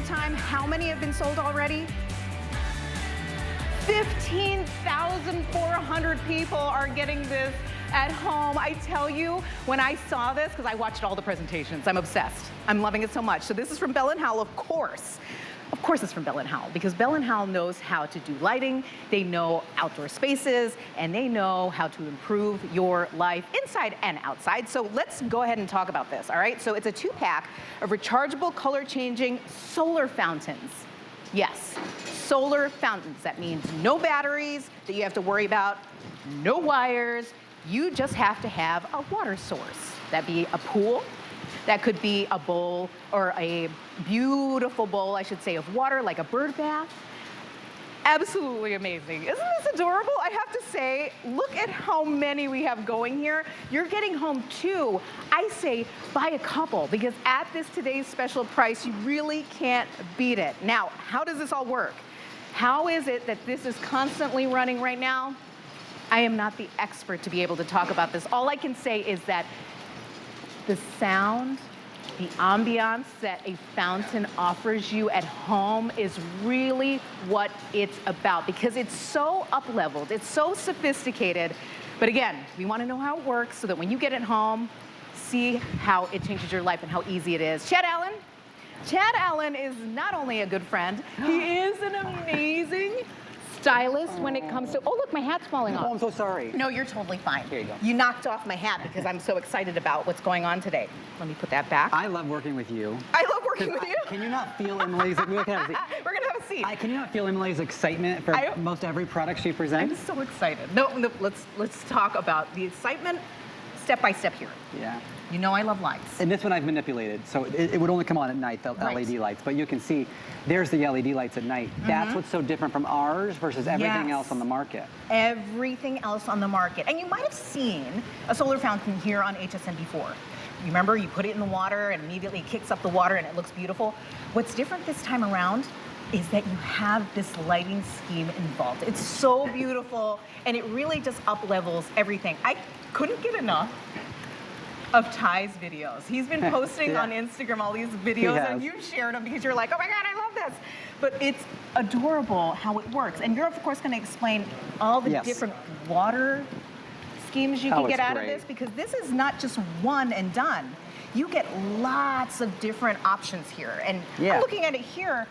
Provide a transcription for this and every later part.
more time. How many have been sold already? 15,400 people are getting this at home. I tell you, when I saw this, because I watched all the presentations, I'm obsessed. I'm loving it so much. So this is from Bell+Howell, of course. Of course it's from Bell+Howell, because Bell+Howell knows how to do lighting, they know outdoor spaces, and they know how to improve your life inside and outside. So let's go ahead and talk about this, all right? So it's a 2-pack of rechargeable color-changing solar fountains. Yes, solar fountains. That means no batteries that you have to worry about, no wires. You just have to have a water source. That'd be a pool. That could be a bowl, or a beautiful bowl, I should say, of water, like a bird bath. Absolutely amazing. Isn't this adorable? I have to say, look at how many we have going here. You're getting home two. I say buy a couple, because at this today's special price, you really can't beat it. Now, how does this all work? How is it that this is constantly running right now? I am not the expert to be able to talk about this. All I can say is that the sound, the ambiance that a fountain offers you at home is really what it's about, because it's so up-leveled, it's so sophisticated. But again, we want to know how it works so that when you get it home, see how it changes your life and how easy it is. Chad Allen. Chad Allen is not only a good friend, he is an amazing stylist when it comes to, oh look, my hat's falling off. Oh, I'm so sorry. No, you're totally fine. Here you go. You knocked off my hat because I'm so excited about what's going on today. Let me put that back. I love working with you. I love working with you. Can you not feel Emily's, we're gonna have a seat. We're gonna have a seat. Can you not feel Emily's excitement for most every product she presents? I'm so excited. No, let's talk about the excitement step by step here. Yeah. You know I love lights. And this one I've manipulated, so it would only come on at night, the LED lights. But you can see, there's the LED lights at night. That's what's so different from ours versus everything else on the market. Everything else on the market. And you might have seen a solar fountain here on HSN before. You remember, you put it in the water and immediately it kicks up the water and it looks beautiful. What's different this time around is that you have this lighting scheme involved. It's so beautiful, and it really just up-levels everything. I couldn't get enough of Ty's videos. He's been posting on Instagram all these videos, and you shared them because you're like, oh my God, I love this. But it's adorable how it works. And you're of course gonna explain all the different water schemes you can get out of this, because this is not just one and done. You get lots of different options here. And I'm looking at it here,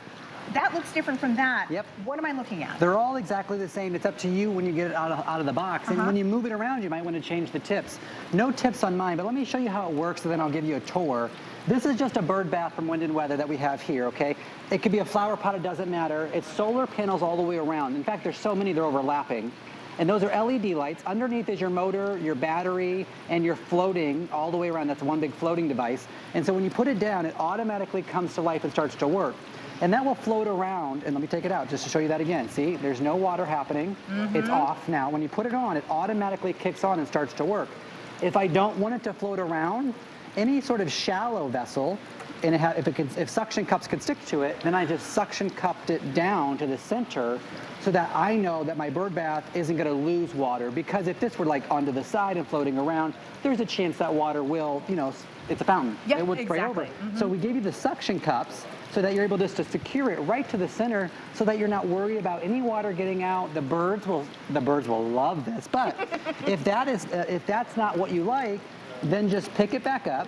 that looks different from that. Yep. What am I looking at? They're all exactly the same. It's up to you when you get it out of the box. And when you move it around, you might want to change the tips. No tips on mine, but let me show you how it works, and then I'll give you a tour. This is just a bird bath from Wind and Weather that we have here, okay? It could be a flower pot, it doesn't matter. It's solar panels all the way around. In fact, there's so many, they're overlapping. And those are LED lights. Underneath is your motor, your battery, and your floating all the way around. That's one big floating device. And so when you put it down, it automatically comes to life and starts to work. And that will float around, and let me take it out just to show you that again. See, there's no water happening. It's off now. When you put it on, it automatically kicks on and starts to work. If I don't want it to float around, any sort of shallow vessel, and if suction cups could stick to it, then I just suction cupped it down to the center so that I know that my bird bath isn't gonna lose water, because if this were like onto the side and floating around, there's a chance that water will, you know, it's a fountain. It would spray over. So we gave you the suction cups so that you're able just to secure it right to the center so that you're not worried about any water getting out. The birds will love this. But if that's not what you like, then just pick it back up.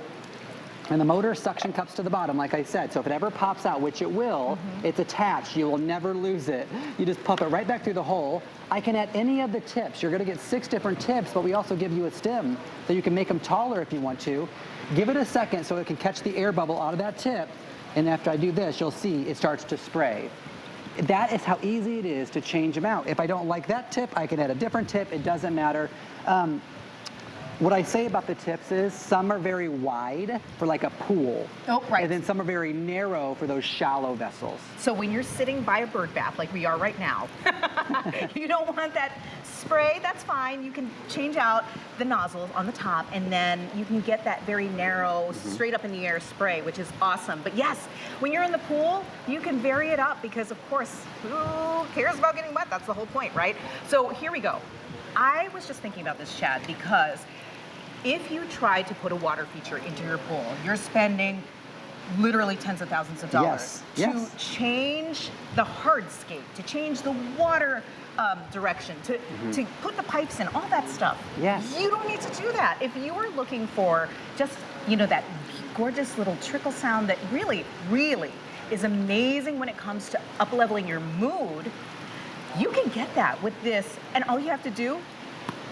And the motor suction cups to the bottom, like I said. So if it ever pops out, which it will, it's attached. You will never lose it. You just pump it right back through the hole. I can add any of the tips. You're gonna get 6 different tips, but we also give you a stem so you can make them taller if you want to. Give it a second so it can catch the air bubble out of that tip. And after I do this, you'll see it starts to spray. That is how easy it is to change them out. If I don't like that tip, I can add a different tip. It doesn't matter. What I say about the tips is some are very wide for like a pool. And then some are very narrow for those shallow vessels. So when you're sitting by a bird bath like we are right now, you don't want that spray, that's fine. You can change out the nozzles on the top, and then you can get that very narrow, straight up in the air spray, which is awesome. But yes, when you're in the pool, you can vary it up, because of course, who cares about getting wet? That's the whole point, right? So here we go. I was just thinking about this, Chad, because if you try to put a water feature into your pool, you're spending literally tens of thousands of dollars to change the hardscape, to change the water direction, to put the pipes in, all that stuff. Yes. You don't need to do that. If you are looking for just, you know, that gorgeous little trickle sound that really, really is amazing when it comes to up-leveling your mood, you can get that with this. And all you have to do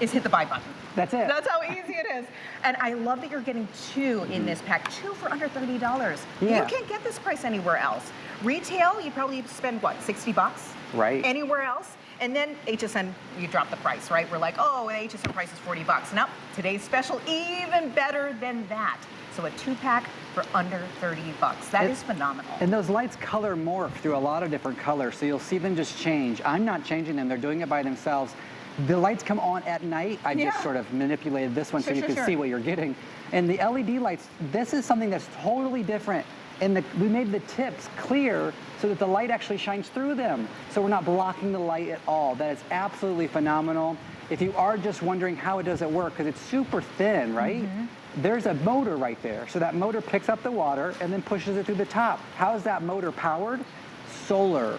is hit the buy button. That's it. That's how easy it is. And I love that you're getting 2 in this pack, 2 for under $30. Yeah. You can't get this price anywhere else. Retail, you probably spend, what, 60 bucks? Right. Anywhere else? And then HSN, you drop the price, right? We're like, oh, the HSN price is 40 bucks. Nope, today's special, even better than that. So a 2-pack for under 30 bucks. That is phenomenal. And those lights color morph through a lot of different colors, so you'll see them just change. I'm not changing them, they're doing it by themselves. The lights come on at night. I just sort of manipulated this one so you can see what you're getting. And the LED lights, this is something that's totally different. And we made the tips clear so that the light actually shines through them. So we're not blocking the light at all. That is absolutely phenomenal. If you are just wondering how does it work, because it's super thin, right? There's a motor right there. So that motor picks up the water and then pushes it through the top. How is that motor powered? Solar.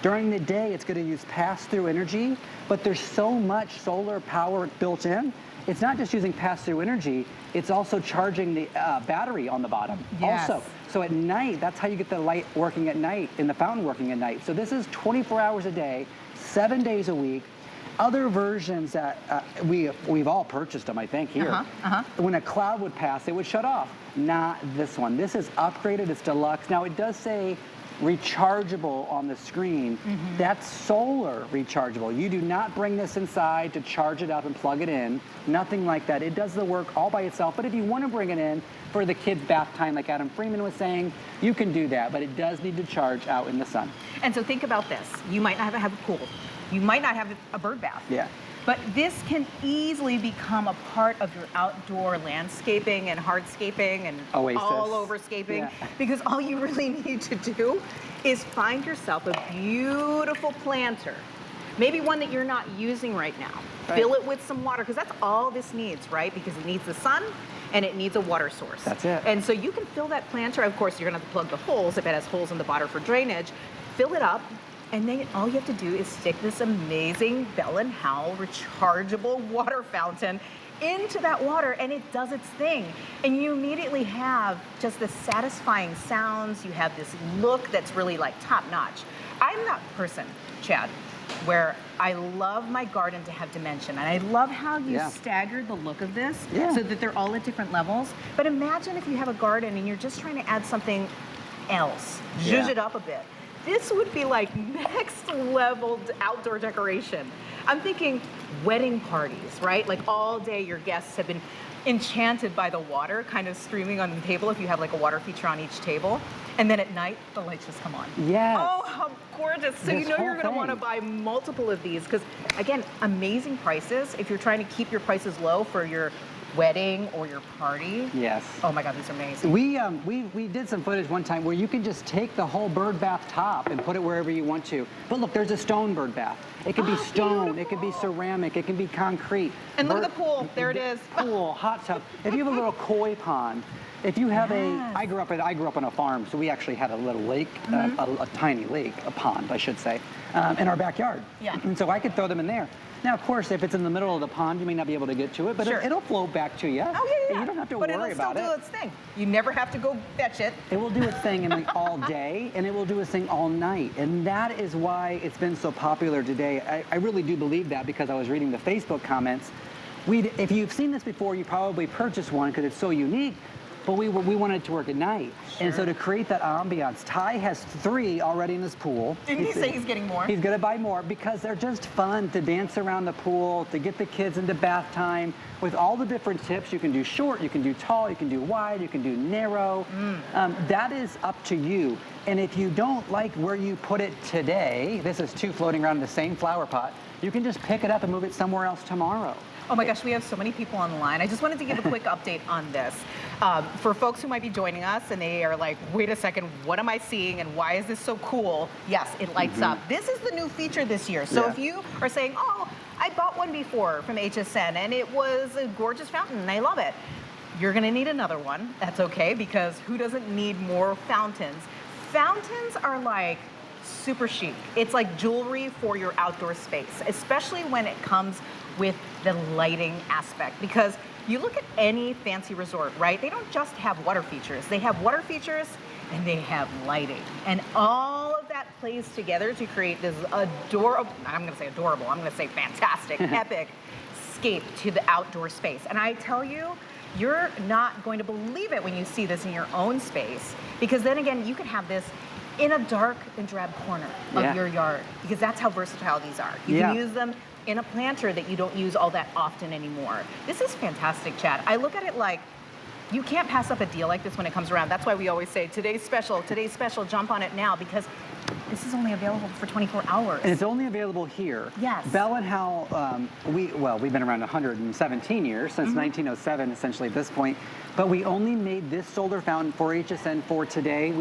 During the day, it's going to use pass-through energy, but there's so much solar power built in. It's not just using pass-through energy, it's also charging the battery on the bottom also. So at night, that's how you get the light working at night and the fountain working at night. So this is 24 hours a day, 7 days a week. Other versions that we've all purchased them, I think, here. When a cloud would pass, it would shut off. Not this one. This is upgraded, it's deluxe. Now it does say rechargeable on the screen. That's solar rechargeable. You do not bring this inside to charge it up and plug it in. Nothing like that. It does the work all by itself. But if you want to bring it in for the kids' bath time, like Adam Freeman was saying, you can do that. But it does need to charge out in the sun. And so think about this. You might not have a pool. You might not have a bird bath. But this can easily become a part of your outdoor landscaping and hardscaping and all overscaping, because all you really need to do is find yourself a beautiful planter, maybe one that you're not using right now. Fill it with some water, because that's all this needs, right? Because it needs the sun and it needs a water source. That's it. And so you can fill that planter. Of course, you're gonna have to plug the holes if it has holes in the bottom for drainage. Fill it up. And then all you have to do is stick this amazing Bell+Howell rechargeable water fountain into that water, and it does its thing. And you immediately have just the satisfying sounds. You have this look that's really like top notch. I'm that person, Chad, where I love my garden to have dimension. And I love how you staggered the look of this so that they're all at different levels. But imagine if you have a garden and you're just trying to add something else, zhuzh it up a bit. This would be like next level outdoor decoration. I'm thinking wedding parties, right? Like all day your guests have been enchanted by the water kind of streaming on the table if you have like a water feature on each table. And then at night, the lights just come on. Oh, how gorgeous. So you know you're gonna wanna buy multiple of these because again, amazing prices. If you're trying to keep your prices low for your wedding or your party. Oh my God, these are amazing. We did some footage one time where you can just take the whole bird bath top and put it wherever you want to. But look, there's a stone bird bath. It can be stone, it can be ceramic, it can be concrete. And look at the pool, there it is. Pool, hot tub. If you have a little koi pond, if you have I grew up on a farm, so we actually had a little lake, a tiny lake, a pond, I should say, in our backyard. And so I could throw them in there. Now, of course, if it's in the middle of the pond, you may not be able to get to it, but it'll float back to you. You don't have to worry about it. But it'll still do its thing. You never have to go fetch it. It will do its thing in like all day, and it will do its thing all night. And that is why it's been so popular today. I really do believe that because I was reading the Facebook comments. If you've seen this before, you probably purchased one because it's so unique. But we wanted it to work at night. And so to create that ambiance, Ty has 3 already in his pool. Didn't he say he's getting more? He's gonna buy more because they're just fun to dance around the pool, to get the kids into bath time. With all the different tips, you can do short, you can do tall, you can do wide, you can do narrow. That is up to you. And if you don't like where you put it today, this is 2 floating around in the same flower pot, you can just pick it up and move it somewhere else tomorrow. Oh my gosh, we have so many people on the line. I just wanted to give a quick update on this. For folks who might be joining us and they are like, wait a second, what am I seeing and why is this so cool? Yes, it lights up. This is the new feature this year. So if you are saying, oh, I bought one before from HSN and it was a gorgeous fountain and I love it. You're gonna need another one. That's okay, because who doesn't need more fountains? Fountains are like super chic. It's like jewelry for your outdoor space, especially when it comes with the lighting aspect. Because you look at any fancy resort, right? They don't just have water features. They have water features and they have lighting. And all of that plays together to create this adorable, I'm gonna say adorable, I'm gonna say fantastic, epic scape to the outdoor space. And I tell you, you're not going to believe it when you see this in your own space, because then again, you can have this in a dark and drab corner of your yard, because that's how versatile these are. You can use them in a planter that you don't use all that often anymore. This is fantastic, Chad. I look at it like, you can't pass up a deal like this when it comes around. That's why we always say, today's special, jump on it now, because this is only available for 24 hours. And it's only available here. Yes. Bell+Howell, we've been around 117 years, since 1907 essentially at this point, but we only made this solar fountain for HSN for today.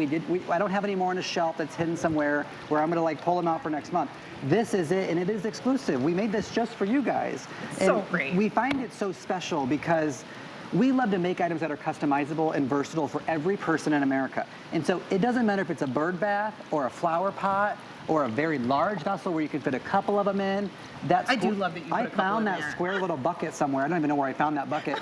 I don't have any more on a shelf that's hidden somewhere where I'm gonna like pull them out for next month. This is it, and it is exclusive. We made this just for you guys. So and great. We find it so special because we love to make items that are customizable and versatile for every person in America. And so it doesn't matter if it's a bird bath or a flower pot or a very large vessel where you can fit a couple of them in. I do love that you put a couple found in that there. square little bucket somewhere. I don't even know where I found that bucket.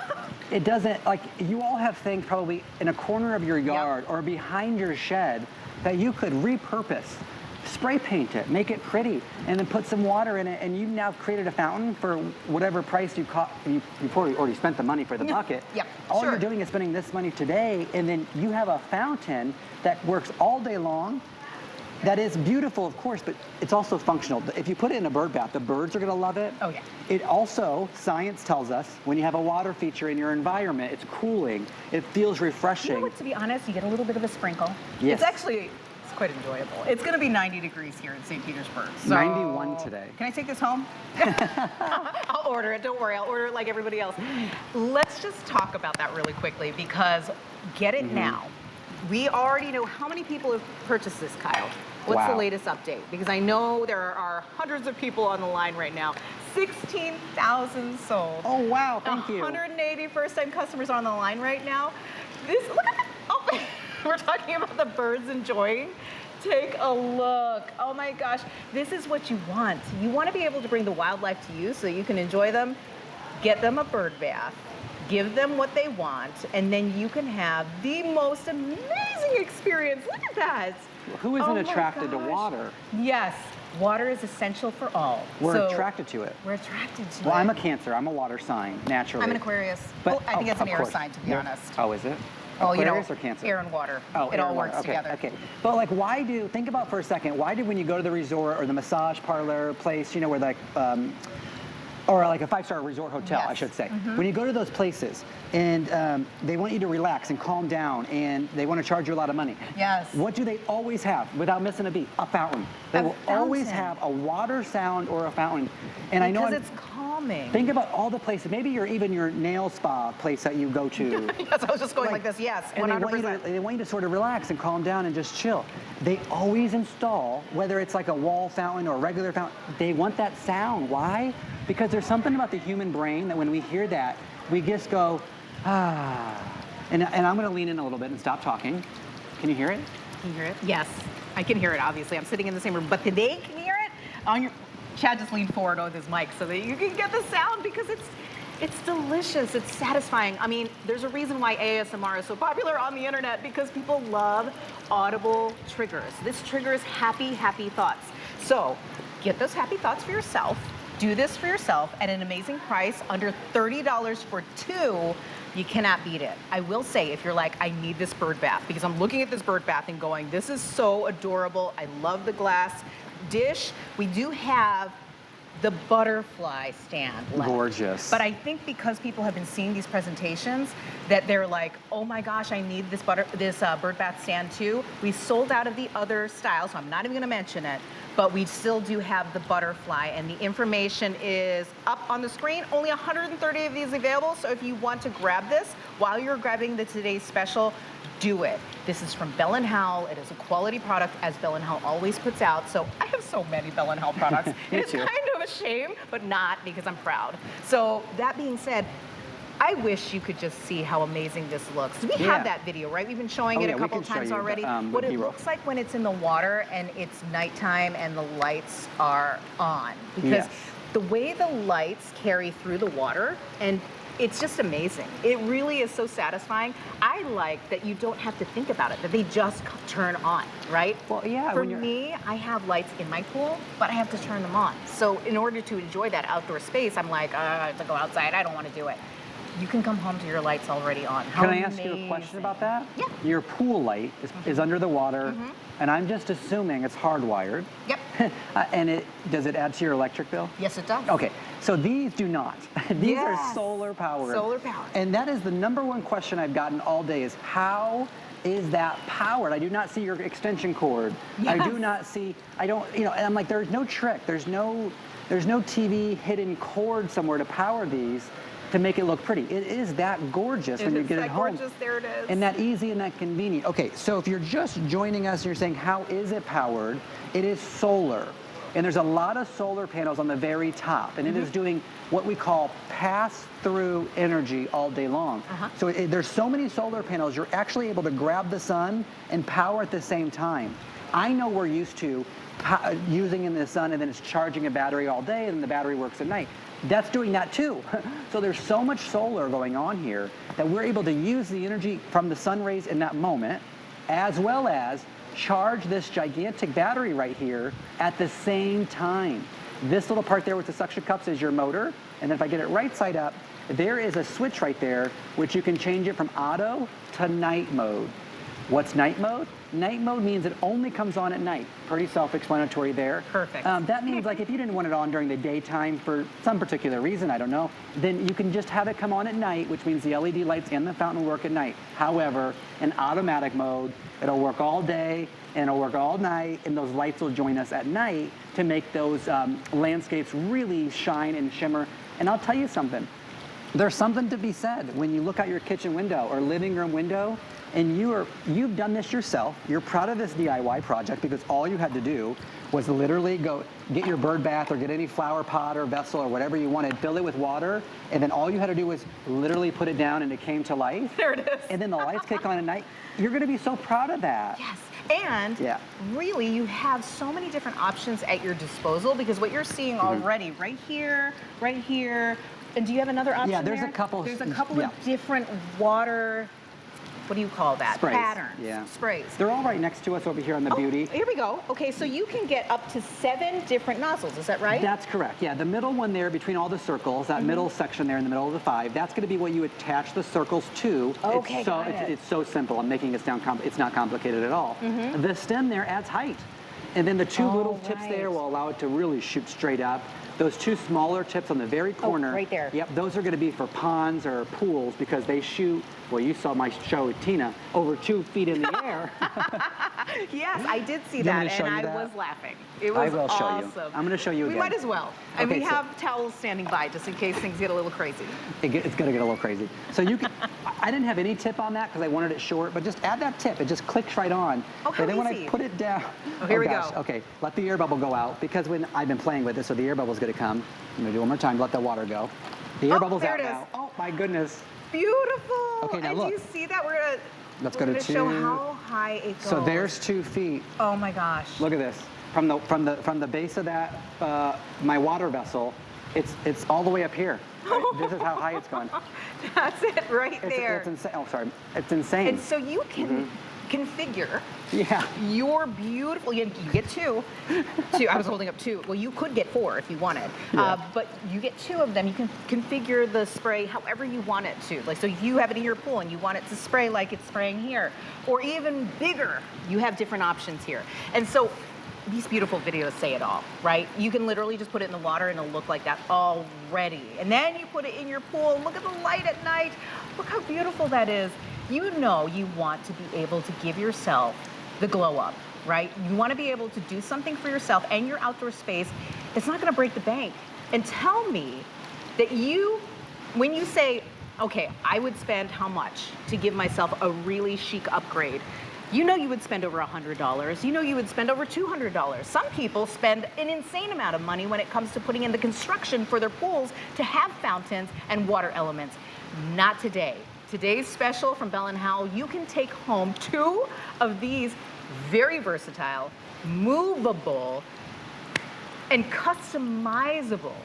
It doesn't, like, you all have things probably in a corner of your yard or behind your shed that you could repurpose. Spray paint it, make it pretty, and then put some water in it, and you've now created a fountain for whatever price you've already spent the money for the bucket. All you're doing is spending this money today, and then you have a fountain that works all day long. That is beautiful, of course, but it's also functional. If you put it in a bird bath, the birds are gonna love it. Oh yeah. It also, science tells us, when you have a water feature in your environment, it's cooling, it feels refreshing. You know what, to be honest, you get a little bit of a sprinkle. Yes. It's quite enjoyable. It's gonna be 90 degrees here in St. Petersburg. So 91 today. Can I take this home? I'll order it, don't worry, I'll order it like everybody else. Let's just talk about that really quickly, because get it now. We already know how many people have purchased this, Kyle. What's the latest update? Because I know there are hundreds of people on the line right now. 16,000 sold. Oh, wow, thank you. 180 first-time customers on the line right now. Look at that. Oh, we're talking about the birds enjoying. Take a look. Oh my gosh, this is what you want. You want to be able to bring the wildlife to you so you can enjoy them. Get them a bird bath. Give them what they want, and then you can have the most amazing experience. Look at that. Who isn't attracted to water? Yes, water is essential for all. We're attracted to it. We're attracted to it. Well, I'm a Cancer. I'm a water sign, naturally. I'm an Aquarius. But, I think it's an air course. sign, to be honest. Oh, is it? Well, Aquarius or Cancer? Air and water. Oh, it all works together. Okay. But like, think about for a second, why do when you go to the resort or the massage parlor place, you know, where like, or like a 5-star resort hotel, I should say. When you go to those places and they want you to relax and calm down and they want to charge you a lot of money. Yes. What do they always have, without missing a beat? A fountain. They will always have a water sound or a fountain. And I know it's calming. Think about all the places, maybe even your nail spa place that you go to. Yes, I was just going like this, yes, 100%. They want you to sort of relax and calm down and just chill. They always install, whether it's like a wall fountain or a regular fountain, they want that sound. Why? Because there's something about the human brain that when we hear that, we just go, ah. And I'm gonna lean in a little bit and stop talking. Can you hear it? Can you hear it? Yes, I can hear it, obviously. I'm sitting in the same room, but they can hear it? Chad just leaned forward with his mic so that you can get the sound, because it's delicious, it's satisfying. I mean, there's a reason why ASMR is so popular on the internet, because people love audible triggers. This triggers happy, happy thoughts. So get those happy thoughts for yourself. Do this for yourself at an amazing price, under $30 for 2. You cannot beat it. I will say, if you're like, I need this bird bath, because I'm looking at this bird bath and going, this is so adorable. I love the glass dish. We do have the butterfly stand left. Gorgeous. But I think because people have been seeing these presentations, that they're like, oh my gosh, I need this bird bath stand too. We sold out of the other style, so I'm not even gonna mention it, but we still do have the butterfly, and the information is up on the screen. Only 130 of these available, so if you want to grab this while you're grabbing the today's special, do it. This is from Bell+Howell. It is a quality product, as Bell+Howell always puts out. So I have so many Bell+Howell products. It's kind of a shame, but not, because I'm proud. So that being said, I wish you could just see how amazing this looks. We Yeah. have that video, right? We've been showing it yeah, a we couple can show times you, already. with What it B-roll. looks like when it's in the water and it's nighttime and the lights are on. Because Yes. the way the lights carry through the water, and it's just amazing. It really is so satisfying. I like that you don't have to think about it, that they just turn on, right? Well, yeah, For when you're- me, I have lights in my pool, but I have to turn them on. So in order to enjoy that outdoor space, I'm like, I have to go outside. I don't want to do it. You can come home to your lights already on. How Can I ask you a amazing. question about that? Yeah. Your pool light is under the water, and I'm just assuming it's hardwired. Yep. And does it add to your electric bill? Yes, it does. Okay, so these do not. These Yes. are solar powered. Solar powered. And that is the number one question I've gotten all day is how is that powered? I do not see your extension cord. I do Yes. not see, I don't, and I'm like, there's no trick. There's no TV hidden cord somewhere to power these to make it look pretty. It is that gorgeous when you get it home. Gorgeous, there it is. And that easy and that convenient. Okay, so if you're just joining us and you're saying, how is it powered? It is solar. And there's a lot of solar panels on the very top. And it is doing what we call pass-through energy all day long. So there's so many solar panels, you're actually able to grab the sun and power at the same time. I know we're used to using in the sun and then it's charging a battery all day and then the battery works at night. That's doing that too. So there's so much solar going on here that we're able to use the energy from the sun rays in that moment, as well as charge this gigantic battery right here at the same time. This little part there with the suction cups is your motor. And then if I get it right side up, there is a switch right there, which you can change it from auto to night mode. What's night mode? Night mode means it only comes on at night. Pretty self-explanatory there. Perfect. That means like if you didn't want it on during the daytime for some particular reason, I don't know, then you can just have it come on at night, which means the LED lights and the fountain will work at night. However, in automatic mode, it'll work all day and it'll work all night, and those lights will join us at night to make those landscapes really shine and shimmer. And I'll tell you something. There's something to be said when you look out your kitchen window or living room window and you've done this yourself, you're proud of this DIY project because all you had to do was literally go get your bird bath or get any flower pot or vessel or whatever you wanted, fill it with water, and then all you had to do was literally put it down and it came to life. There it is. And then the lights kick on at night. You're gonna be so proud of that. Yes. And Yeah. really, you have so many different options at your disposal because what you're seeing already, right here, and do you have another option Yeah, there's there? a couple. There's a couple Yeah. of different water, what do you call that? Sprays. Patterns. Yeah. Sprays. They're all right next to us over here on the beauty. Here we go. Okay, so you can get up to 7 different nozzles, is that right? That's correct. Yeah, the middle one there between all the circles, that middle section there in the middle of the 5, that's going to be what you attach the circles to. Okay, it's so got it. it's so simple. I'm making it sound it's not complicated at all. The stem there adds height, and then the two little tips there will allow it to really shoot straight up. Those two smaller tips on the very corner, right there. Yep, those are going to be for ponds or pools because they shoot. Well, you saw my show with Tina over 2 feet in the air. Yes, I did see You want that, me to show and you I that? was laughing. It I was will show you. awesome. I'm going to show you We again. might as well. And Okay, we so- have towels standing by just in case things get a little crazy. It's going to get a little crazy. So you can, I didn't have any tip on that because I wanted it short, but just add that tip. It just clicks right on. Oh, how and then when easy. I put it down. Oh, here we gosh, go. Okay, let the air bubble go out because when I've been playing with it, so the air bubble's going to come. I'm going to do it one more time, let the water go. The air bubble's there out it is. now. Oh, my goodness. Beautiful. Okay, now and look. do you see that? Let's we're go to gonna show 2. how high it goes. So there's 2 feet. Oh my gosh. Look at this. From the base of that, my water vessel, it's all the way up here. This is how high it's going. That's it right It's, there. it's insane. Oh, sorry. It's insane. And so you can configure Yeah. your beautiful, you get 2. I was holding up 2. Well, you could get 4 if you wanted. Yeah. But you get 2 of them. You can configure the spray however you want it to. Like, so if you have it in your pool and you want it to spray like it's spraying here, or even bigger, you have different options here. And so these beautiful videos say it all, right? You can literally just put it in the water and it'll look like that already. And then you put it in your pool, look at the light at night. Look how beautiful that is. You know you want to be able to give yourself the glow up, right? You want to be able to do something for yourself and your outdoor space that's not going to break the bank. And tell me that when you say, okay, I would spend how much to give myself a really chic upgrade, You know you would spend over $100. You know you would spend over $200. Some people spend an insane amount of money when it comes to putting in the construction for their pools to have fountains and water elements. Not today. Today's special from Bell+Howell, you can take home 2 of these very versatile, movable, and customizable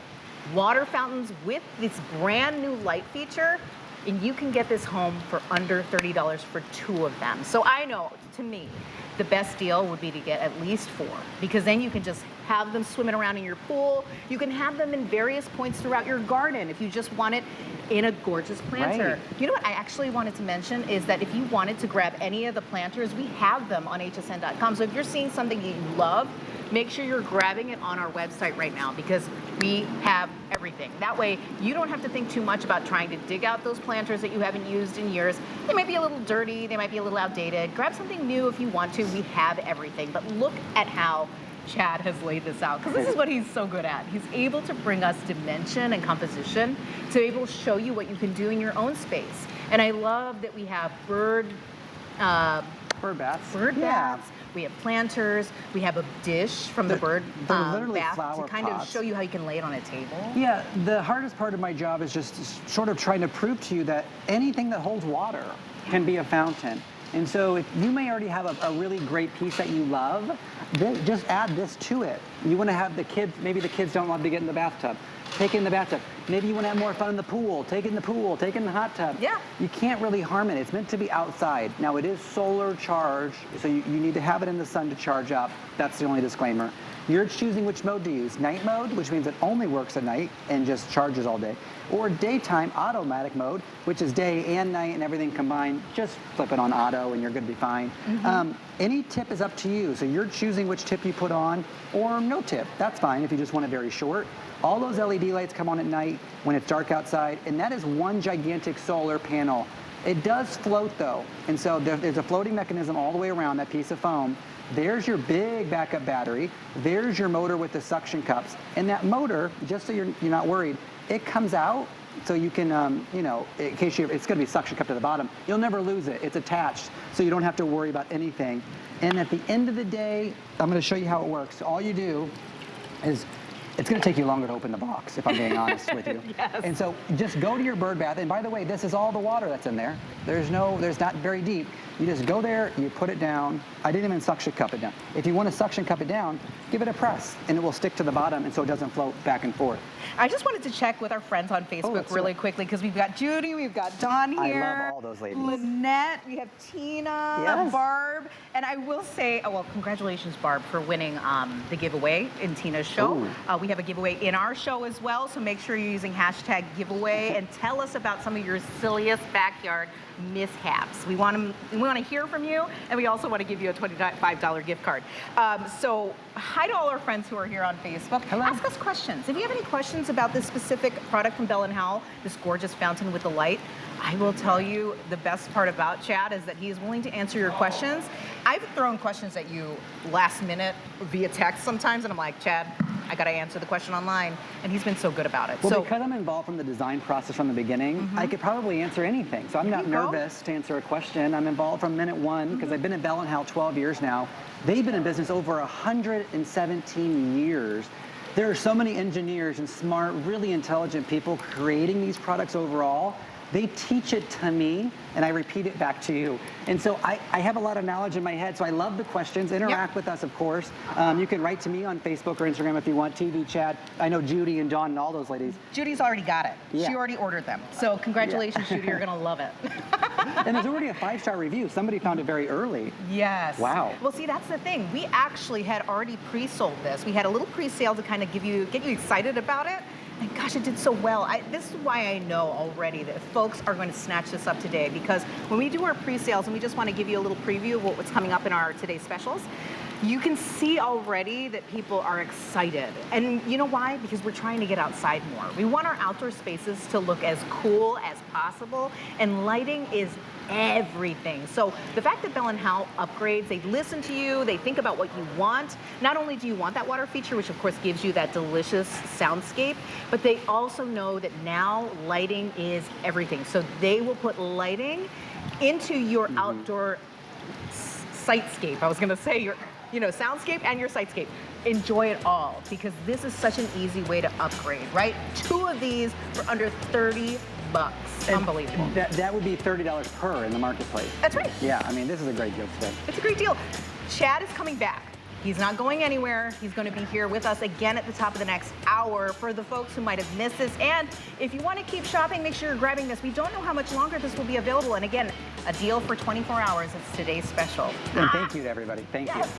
water fountains with this brand new light feature. And you can get this home for under $30 for 2 of them. So I know, to me, the best deal would be to get at least 4, because then you can just have them swimming around in your pool. You can have them in various points throughout your garden if you just want it in a gorgeous planter. Right. You know what I actually wanted to mention is that if you wanted to grab any of the planters, we have them on hsn.com. So if you're seeing something that you love, make sure you're grabbing it on our website right now, because we have everything. That way, you don't have to think too much about trying to dig out those planters that you haven't used in years. They might be a little dirty, they might be a little outdated. Grab something new if you want to. We have everything. But look at how Chad has laid this out, because this is what he's so good at. He's able to bring us dimension and composition to be able to show you what you can do in your own space. And I love that we have bird baths. Yeah. We have planters. We have a dish from the bird they're literally bath flower to kind pots. of show you how you can lay it on a table. Yeah, the hardest part of my job is just sort of trying to prove to you that anything that holds water can be a fountain. And so if you may already have a really great piece that you love, then just add this to it. You want to have the kids, maybe the kids don't love to get in the bathtub. Take it in the bathtub. Maybe you want to have more fun in the pool. Take it in the pool. Take it in the hot tub. Yeah. You can't really harm it. It's meant to be outside. Now, it is solar charged, so you need to have it in the sun to charge up. That's the only disclaimer. You're choosing which mode to use. Night mode, which means it only works at night and just charges all day. Or daytime automatic mode, which is day and night and everything combined. Just flip it on auto and you're going to be fine. Any tip is up to you. So you're choosing which tip you put on, or no tip. That's fine if you just want it very short. All those LED lights come on at night when it's dark outside, and that is one gigantic solar panel. It does float though, and so there's a floating mechanism all the way around that piece of foam. There's your big backup battery. There's your motor with the suction cups. And that motor, just so you're not worried, it comes out so you can, you know, in case it's going to be suction cup to the bottom. You'll never lose it. It's attached, so you don't have to worry about anything. And at the end of the day, I'm going to show you how it works. So all you do is, it's going to take you longer to open the box, if I'm being honest with you. Yes. And so just go to your bird bath. And by the way, this is all the water that's in there. There's not very deep. You just go there, you put it down. I didn't even suction cup it down. If you want to suction cup it down, give it a press, and it will stick to the bottom, and so it doesn't float back and forth. I just wanted to check with our friends on Facebook really quickly, because we've got Judy, we've got Dawn here. I love all those ladies. Lynette, we have Tina, Yes. Barb, and I will say, well, congratulations, Barb, for winning the giveaway in Tina's show. We have a giveaway in our show as well, so make sure you're using hashtag giveaway and tell us about some of your silliest backyard mishaps. We want to hear from you, and we also want to give you a $25 gift card. So hi to all our friends who are here on Facebook. Hello. Ask us questions. If you have any questions about this specific product from Bell+Howell, this gorgeous fountain with the light, I will tell you the best part about Chad is that he is willing to answer your questions. I've thrown questions at you last minute via text sometimes, and I'm like, Chad, I got to answer the question online, and he's been so good about it. Well, because I'm involved from the design process from the beginning, I could probably answer anything. So I'm not nervous to answer a question. I'm involved from minute one, because I've been at Bell+Howell 12 years now. They've been in business over 117 years. There are so many engineers and smart, really intelligent people creating these products overall. They teach it to me, and I repeat it back to you. And so I have a lot of knowledge in my head, so I love the questions. Interact with us, of course. You can write to me on Facebook or Instagram if you want, TV chat. I know Judy and Dawn and all those ladies. Judy's already got it. Yeah. She already ordered them. So congratulations, Judy, you're gonna love it. And there's already a 5-star review. Somebody found it very early. Yes. Wow. Well, see, that's the thing. We actually had already pre-sold this. We had a little pre-sale to kind of get you excited about it. And gosh, it did so well. This is why I know already that folks are going to snatch this up today, because when we do our pre-sales, and we just want to give you a little preview of what's coming up in our today's specials, you can see already that people are excited. And you know why? Because we're trying to get outside more. We want our outdoor spaces to look as cool as possible, and lighting is everything. So the fact that Bell+Howell upgrades, they listen to you, they think about what you want. Not only do you want that water feature, which of course gives you that delicious soundscape, but they also know that now lighting is everything. So they will put lighting into your outdoor sightscape. I was gonna say your, soundscape and your sightscape. Enjoy it all, because this is such an easy way to upgrade, right? 2 of these for under 30 bucks. Unbelievable. That would be $30 per in the marketplace. That's right. Yeah, I mean, this is a great deal today. It's a great deal. Chad is coming back. He's not going anywhere. He's going to be here with us again at the top of the next hour for the folks who might have missed this. And if you want to keep shopping, make sure you're grabbing this. We don't know how much longer this will be available. And again, a deal for 24 hours. It's today's special. And thank you to everybody. Thank you.